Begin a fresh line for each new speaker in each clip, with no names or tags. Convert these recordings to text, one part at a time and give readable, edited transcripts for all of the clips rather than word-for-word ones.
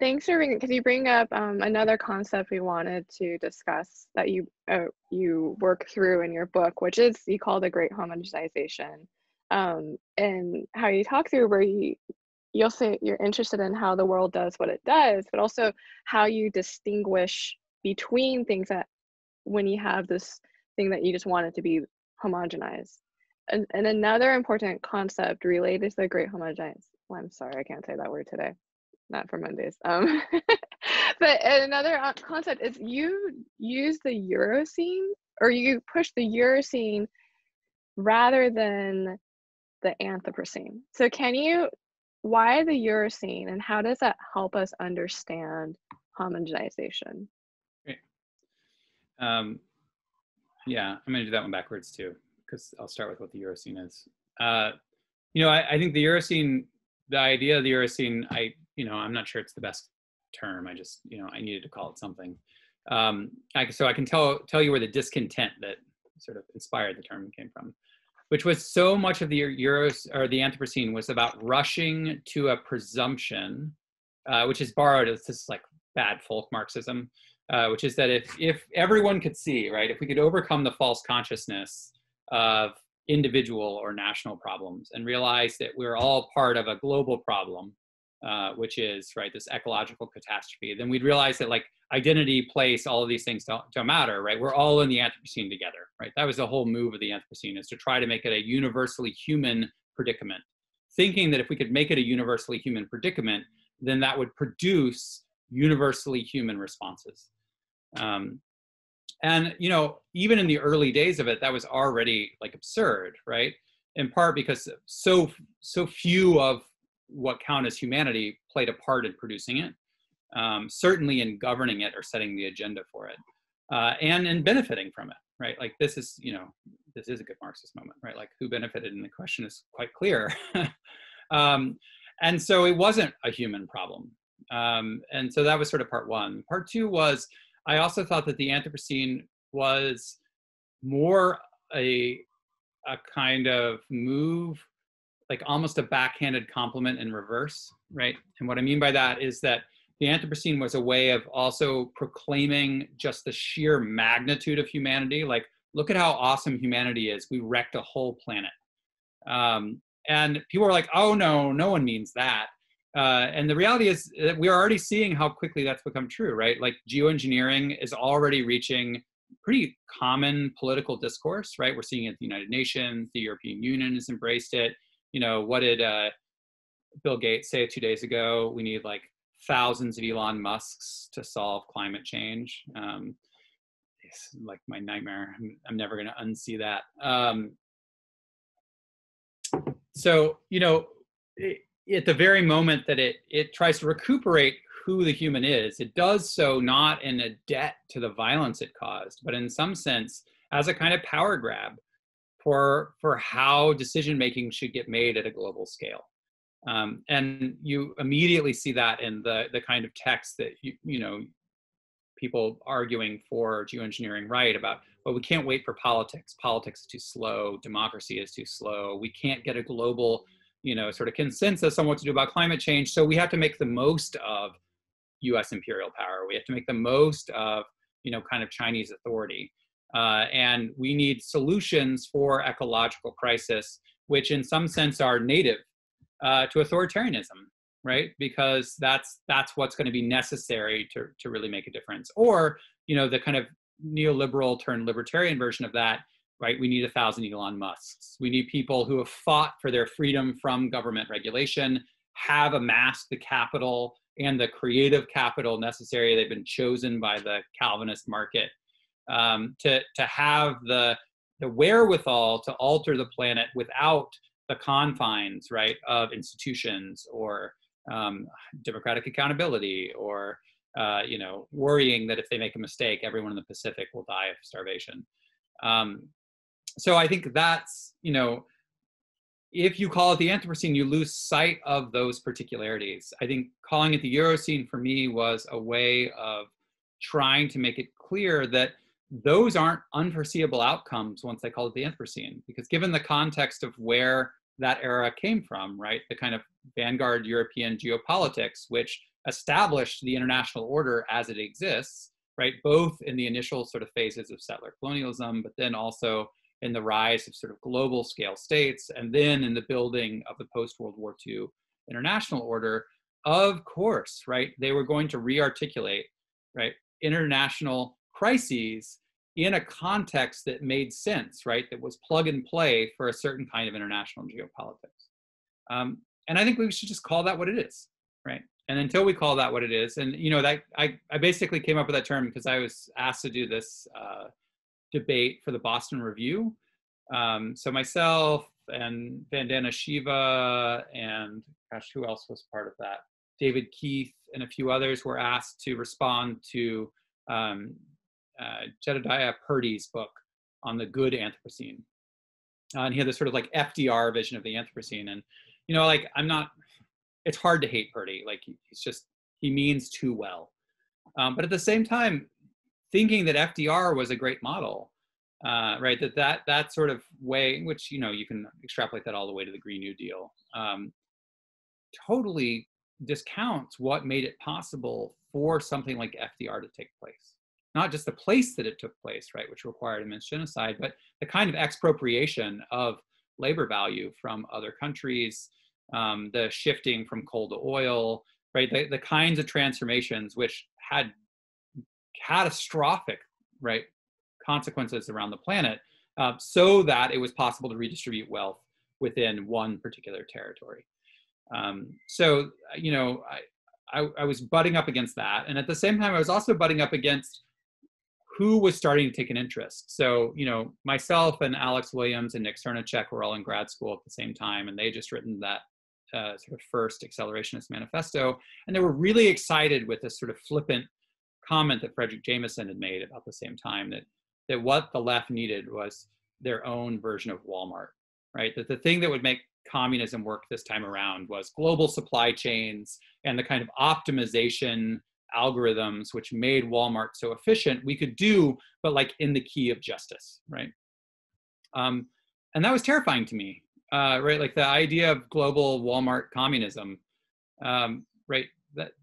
Thanks for bringing because you bring up another concept we wanted to discuss that you work through in your book, which is you call the Great Homogenization, and how you talk through where you'll say you're interested in how the world does what it does, but also how you distinguish between things that when you have this thing that you just want it to be homogenized. And another important concept related to the Great Homogenize. Well, I'm sorry, I can't say that word today. Not for Mondays. But another concept is you use the Eurocene, or you push the Eurocene rather than the Anthropocene. So why the Eurocene, and how does that help us understand homogenization?
Great. Yeah, I'm going to do that one backwards too, because I'll start with what the Eurocene is. I think the Eurocene, the idea of the Eurocene, I'm not sure it's the best term. I just, I needed to call it something. So I can tell you where the discontent that sort of inspired the term came from, which was so much of the the Anthropocene was about rushing to a presumption, which is borrowed as this like bad folk Marxism, which is that if everyone could see, right, if we could overcome the false consciousness of individual or national problems and realize that we're all part of a global problem, which is, right, this ecological catastrophe, then we'd realize that like identity, place, all of these things don't matter, right? We're all in the Anthropocene together, right? That was the whole move of the Anthropocene, is to try to make it a universally human predicament, thinking that if we could make it a universally human predicament, then that would produce universally human responses. And, even in the early days of it, that was already like absurd, right? In part because so few of what count as humanity played a part in producing it, certainly in governing it or setting the agenda for it, and in benefiting from it, right? Like this is a good Marxist moment, right? Like who benefited, and the question is quite clear. And so it wasn't a human problem. And so that was sort of part one. Part two was, I also thought that the Anthropocene was more a kind of move, like almost a backhanded compliment in reverse, right? And what I mean by that is that the Anthropocene was a way of also proclaiming just the sheer magnitude of humanity. Like, look at how awesome humanity is. We wrecked a whole planet. And people are like, oh no, no one means that. And the reality is that we are already seeing how quickly that's become true, right? Like geoengineering is already reaching pretty common political discourse, right? We're seeing it at the United Nations, the European Union has embraced it. What did Bill Gates say 2 days ago? We need like thousands of Elon Musks to solve climate change. It's like my nightmare. I'm never going to unsee that. So, at the very moment that it tries to recuperate who the human is, it does so not in a debt to the violence it caused, but in some sense as a kind of power grab for how decision-making should get made at a global scale. And you immediately see that in the kind of text that, people arguing for geoengineering right about, well, we can't wait for politics. Politics is too slow. Democracy is too slow. We can't get a global, sort of consensus on what to do about climate change. So we have to make the most of US imperial power. We have to make the most of, kind of Chinese authority. And we need solutions for ecological crisis, which in some sense are native to authoritarianism, right? Because that's what's going to be necessary to really make a difference. Or, the kind of neoliberal turned libertarian version of that, right? We need 1,000 Elon Musks. We need people who have fought for their freedom from government regulation, have amassed the capital and the creative capital necessary. They've been chosen by the Calvinist market to have the wherewithal to alter the planet without the confines, right, of institutions or democratic accountability, or worrying that if they make a mistake, everyone in the Pacific will die of starvation. So I think that's, if you call it the Anthropocene, you lose sight of those particularities. I think calling it the Eurocene for me was a way of trying to make it clear that those aren't unforeseeable outcomes once they call it the Anthropocene, because given the context of where that era came from, right, the kind of vanguard European geopolitics, which established the international order as it exists, right? Both in the initial sort of phases of settler colonialism, but then also in the rise of sort of global scale states, and then in the building of the post-World War II international order. Of course, right, they were going to re-articulate, right, international crises in a context that made sense, right, that was plug and play for a certain kind of international geopolitics. And I think we should just call that what it is, right? And until we call that what it is, and you know, that I basically came up with that term because I was asked to do this debate for the Boston Review. So myself and Vandana Shiva and gosh, who else was part of that? David Keith and a few others were asked to respond to Jedediah Purdy's book on the good Anthropocene. And he had this sort of like FDR vision of the Anthropocene. And, you know, like it's hard to hate Purdy. Like he means too well. But at the same time, thinking that FDR was a great model, right? That sort of way, which, you know, you can extrapolate that all the way to the Green New Deal, totally discounts what made it possible for something like FDR to take place. Not just the place that it took place, right, which required immense genocide, but the kind of expropriation of labor value from other countries, the shifting from coal to oil, right, the kinds of transformations which had catastrophic, right, consequences around the planet, so that it was possible to redistribute wealth within one particular territory. So, you know, I was butting up against that. And at the same time, I was also butting up against who was starting to take an interest. So, you know, myself and Alex Williams and Nick Cernacek were all in grad school at the same time, and they just written that sort of first accelerationist manifesto. And they were really excited with this sort of flippant comment that Frederick Jameson had made about the same time, that what the left needed was their own version of Walmart, right? That the thing that would make communism work this time around was global supply chains and the kind of optimization algorithms which made Walmart so efficient we could do, but like in the key of justice, right? And that was terrifying to me, right? Like the idea of global Walmart communism, right?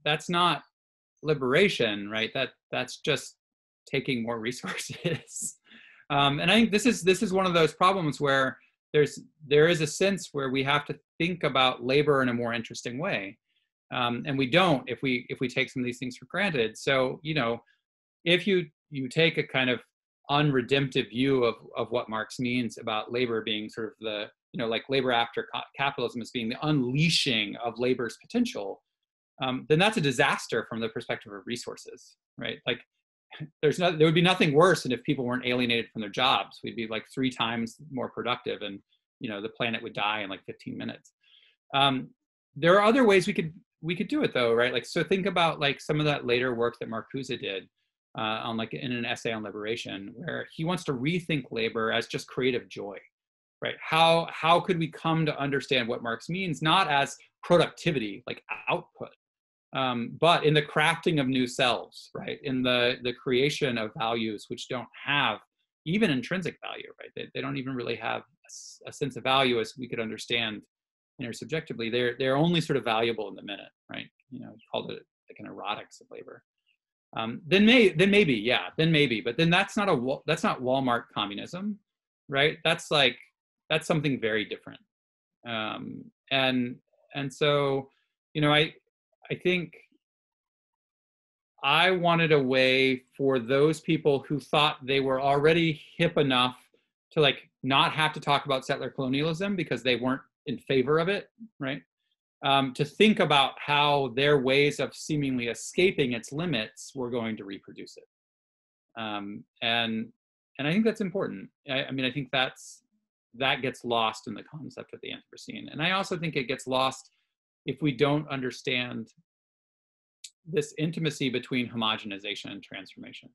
That's not liberation, right? That's just taking more resources. And I think this is one of those problems where there is a sense where we have to think about labor in a more interesting way. And we don't if we take some of these things for granted. So, you know, if you take a kind of unredemptive view of what Marx means about labor being sort of the, you know, like labor after capitalism as being the unleashing of labor's potential, then that's a disaster from the perspective of resources, right? Like there would be nothing worse than if people weren't alienated from their jobs. We'd be like 3 times more productive, and, you know, the planet would die in like 15 minutes. There are other ways we could do it though, right? Like, so think about like some of that later work that Marcuse did on like in an essay on liberation, where he wants to rethink labor as just creative joy, right? How could we come to understand what Marx means, not as productivity, like output, but in the crafting of new selves, right? In the creation of values which don't have even intrinsic value, right? They don't even really have a sense of value as we could understand intersubjectively. They're only sort of valuable in the minute, right? You know, called it like an erotics of labor. Then maybe, but then that's not Walmart communism, right? That's something very different. And so, you know, I think I wanted a way for those people who thought they were already hip enough to like not have to talk about settler colonialism because they weren't in favor of it, right? To think about how their ways of seemingly escaping its limits were going to reproduce it. And I think that's important. I mean, I think that gets lost in the concept of the Anthropocene. And I also think it gets lost if we don't understand this intimacy between homogenization and transformation.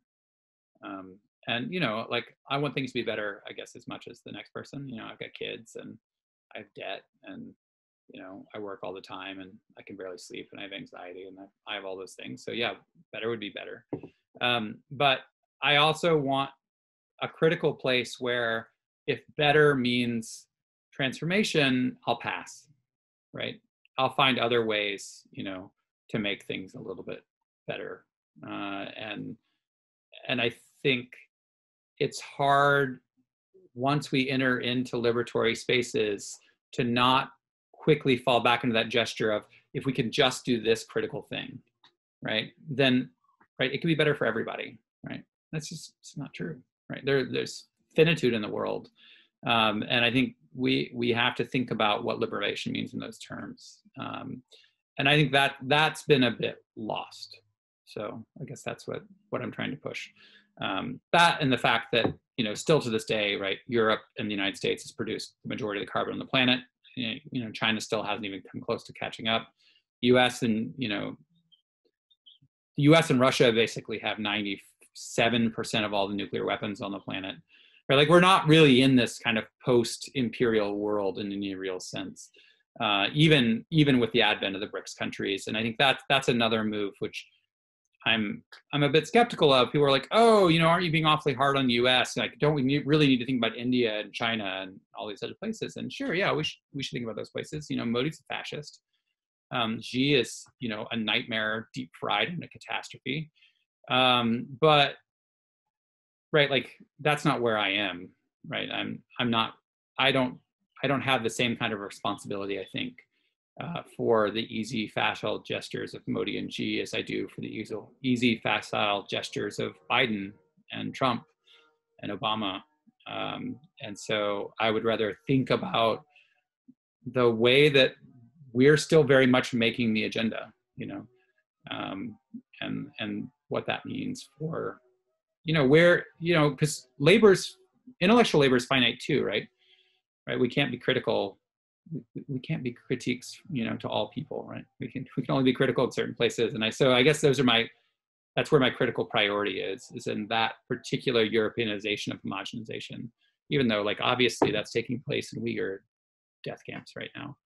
And, you know, like I want things to be better, I guess, as much as the next person. You know, I've got kids and I have debt, and, you know, I work all the time and I can barely sleep and I have anxiety and I have all those things. So yeah, better would be better. But I also want a critical place where if better means transformation, I'll pass, right? I'll find other ways, you know, to make things a little bit better. And I think it's hard once we enter into liberatory spaces to not quickly fall back into that gesture of, if we can just do this critical thing, right, then, right, it can be better for everybody, right? That's just, it's not true, right? There's finitude in the world. And I think we have to think about what liberation means in those terms. And I think that's been a bit lost. So I guess that's what I'm trying to push. That, and the fact that, you know, still to this day, right, Europe and the United States has produced the majority of the carbon on the planet. You know, China still hasn't even come close to catching up. U.S. and, you know, the U.S. and Russia basically have 97% of all the nuclear weapons on the planet. Right? Like, we're not really in this kind of post-imperial world in any real sense, even with the advent of the BRICS countries. And I think that's another move which I'm a bit skeptical of. People are like, oh, you know, aren't you being awfully hard on the U.S.? Like, don't we really need to think about India and China and all these other places? And sure, yeah, we should think about those places. You know, Modi's a fascist. Xi is, you know, a nightmare, deep fried in a catastrophe. But right, like, that's not where I am. Right, I don't have the same kind of responsibility, I think, for the easy, facile gestures of Modi and Xi as I do for the easy, facile gestures of Biden and Trump and Obama. And so I would rather think about the way that we're still very much making the agenda, you know, and what that means for, you know, where, you know, because intellectual labor is finite too, right? Right, we can't be critical. We can't be critiques, you know, to all people, right? We can only be critical at certain places. And so I guess that's where my critical priority is in that particular Europeanization of homogenization, even though, like, obviously that's taking place in Uyghur death camps right now.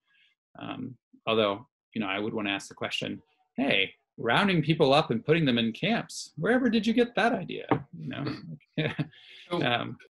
Although, you know, I would want to ask the question, hey, rounding people up and putting them in camps, wherever did you get that idea? You know?
So,